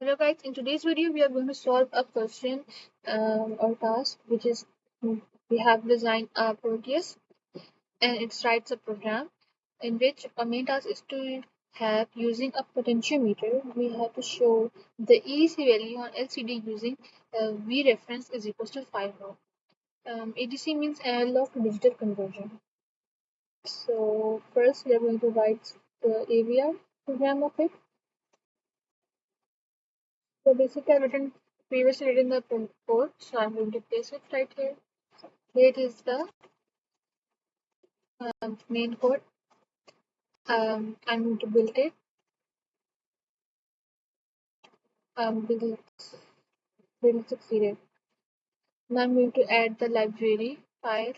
Hello guys, in today's video we are going to solve a question or task which is we have designed a Proteus and it writes a program in which our main task is to have using a potentiometer we have to show the ADC value on LCD using V reference is equals to 5 ohm. ADC means analog to digital conversion. So first we are going to write the AVR program of it. So basically I've previously written the code, so I'm going to place it right here. Here it is the main code. I'm going to build it. Build succeeded. Now I'm going to add the library file.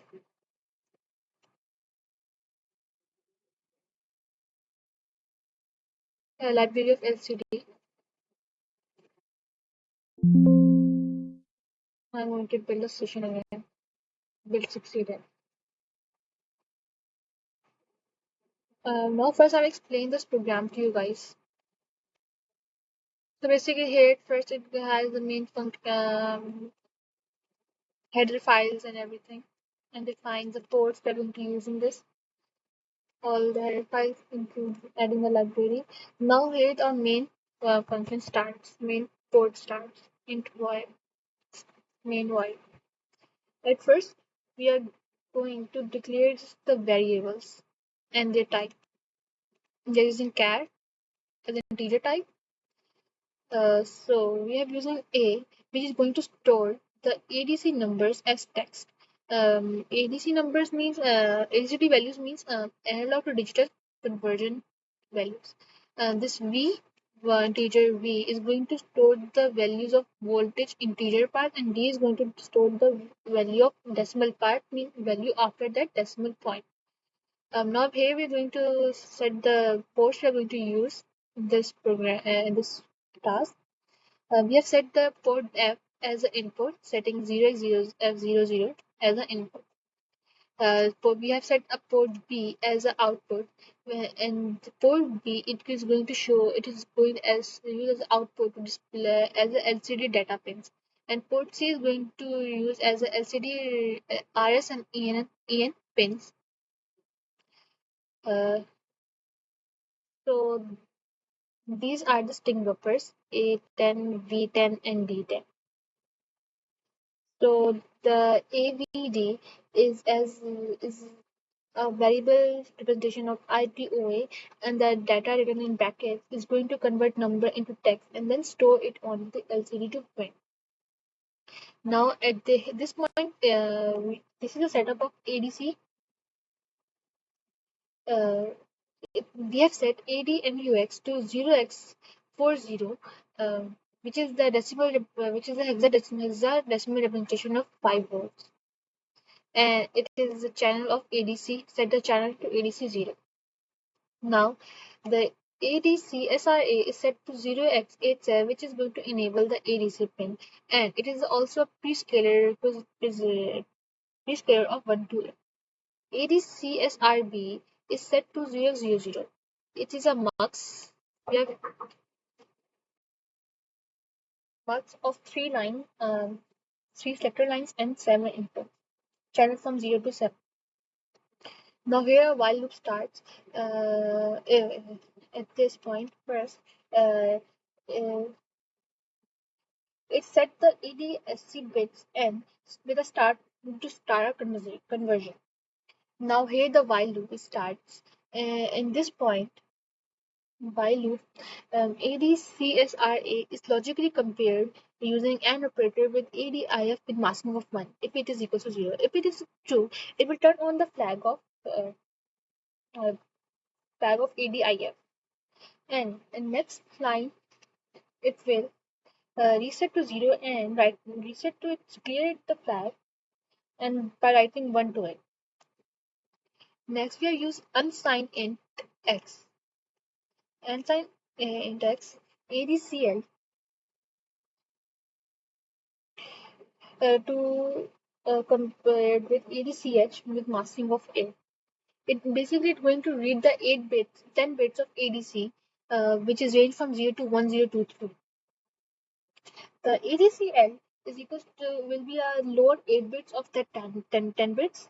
Library of LCD. I'm going to build a session again. Build succeeded. Now first I'll explain this program to you guys. So basically here first it has the main function, header files and everything, and defines the ports that we're going to use in this. All the header files include adding a library. Now here our main function starts, main port starts, int void, main void. At first, we are going to declare the variables and their type. We are using char as an integer type. So we are using a, which is going to store the ADC numbers as text. ADC numbers means ADC values means analog to digital conversion values. This V integer V is going to store the values of voltage integer part, and D is going to store the value of decimal part, means value after that decimal point. Now here we're going to set the ports we are going to use in this program this task. We have set the port F as an input, setting 0x0 F00 as an input. We have set a port B as an output, and port B it is going to show it is going as use as output to display as a LCD data pins, and port C is going to use as a LCD RS and EN pins. Uh, so these are the string buffers A10, V10, and D10. So the AVD is a variable representation of IPOA, and the data written in brackets is going to convert number into text and then store it on the LCD to print. Now at this point, this is a setup of ADC. We have set ADMUX to 0x40, which is the hexadecimal representation of 5 volts, and it is the channel of ADC. Set the channel to ADC 0. Now the ADC SRA is set to 0x87, which is going to enable the ADC pin, and it is also a prescaler of 1 to 8. ADC SRB is set to 0x00. It is a mux. We have mux of 3 selector lines and 7 inputs. Channel from 0 to 7. Now here while loop starts. At this point, first uh, it set the ADSC bits n with a start to start a conversion. Now here the while loop starts. In this point, while loop, ADCSRA is logically compared using AND operator with ADIF with masking of 1 if it is equal to 0. If it is true, it will turn on the uh, flag of ADIF. And in next line, it will reset to 0 and reset to its clear the flag and by writing 1 to it. Next, we are use unsigned int x. Unsigned int x ADCL to compared with ADCH with masking of A. It basically it's going to read the 10 bits of ADC, which is range from 0 to 1023. The ADCL is equals to will be a lower 8 bits of the 10 bits,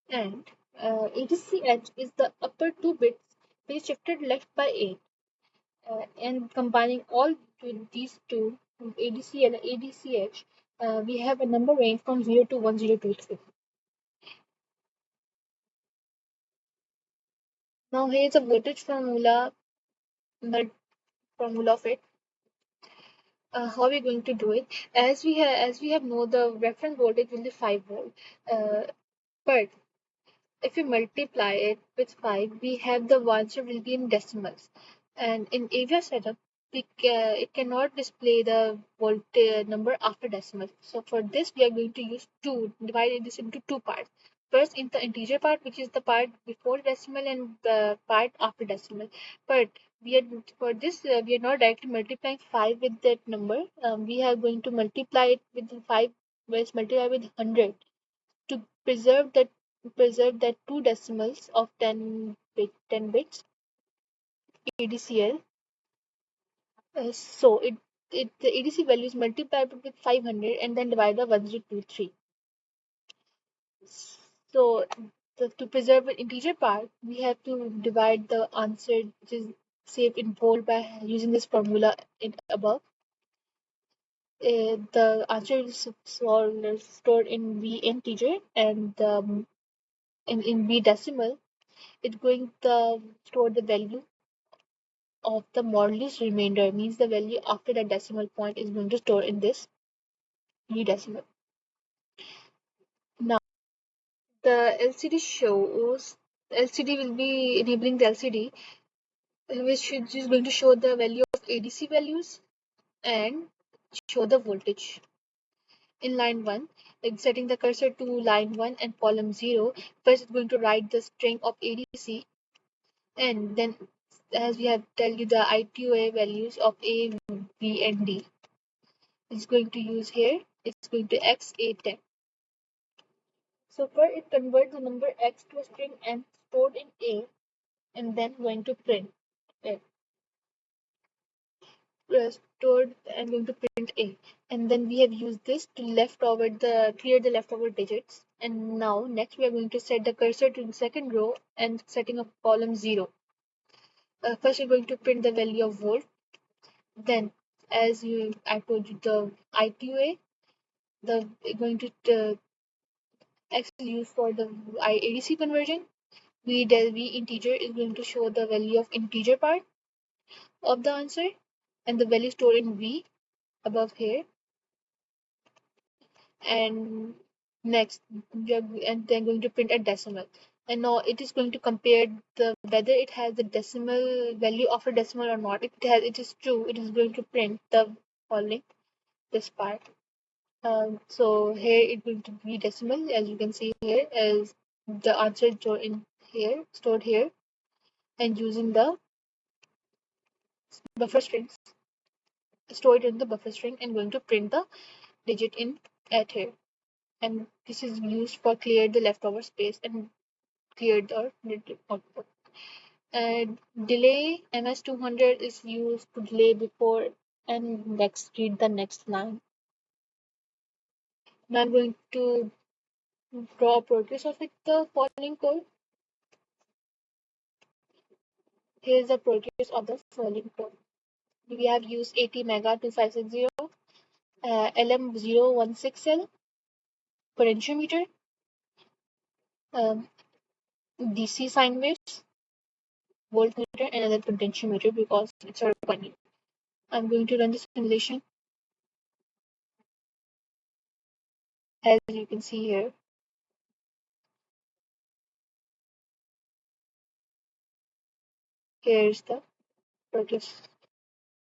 and ADCH is the upper 2 bits which is shifted left by 8. And combining all these two, ADC and ADCH, we have a number range from 0 to 1023. Now here is a voltage formula, the formula of it. How are we going to do it? As we have know, the reference voltage will be 5 volt. But if we multiply it with 5, we have the answer will be in decimals. And in AVR setup, it cannot display the voltage number after decimal. So for this, we are going to use divide this into two parts. First, in the integer part, which is the part before decimal, and the part after decimal. But we are for this, we are not directly multiplying 5 with that number. We are going to multiply it with 5, whereas multiply with 100 to preserve that two decimals of 10 bits ADCL. So the ADC value is multiplied with 500 and then divided by 1023. So to preserve the integer part, we have to divide the answer which is saved in whole by using this formula in above. The answer is stored in V integer, and in V decimal it's going to store the value of the modulus remainder, means the value after the decimal point is going to store in this V decimal. Now the LCD will be enabling the LCD, which is going to show the value of ADC values and show the voltage. In line 1, like setting the cursor to line 1 and column 0, first it's going to write the string of ADC, and then as we have tell you the ITOA values of A, B and D. It's going to use here, it's going to X, A, 10. So first it converts the number X to a string and stored in A, and then going to print it. Stored and going to print A, and then we have used this to clear the leftover digits. And now next we are going to set the cursor to the second row and setting up column 0. First we're going to print the value of volt, then I told you the ITOA, the going to X is used for the ADC conversion. V integer is going to show the value of integer part of the answer, and the value stored in V above here. And next and then going to print a decimal, and now it is going to compare whether it has the decimal value of a decimal or not. If it is true, it is going to print the following, this part. So here it's going to be decimal, as you can see here, as the answer stored here, and using the buffer strings, stored in the buffer string, and going to print the digit in at here. And this is used for clear the leftover space and clear the output. And delay MS200 is used to delay before and next read the next line. Now I'm going to draw a progress of the following code. Here is the progress of the following code. We have used ATmega 2560, LM016L, potentiometer, DC sine waves, voltmeter, and another potentiometer because it's a funny. I'm going to run the simulation. As you can see here, here's the progress.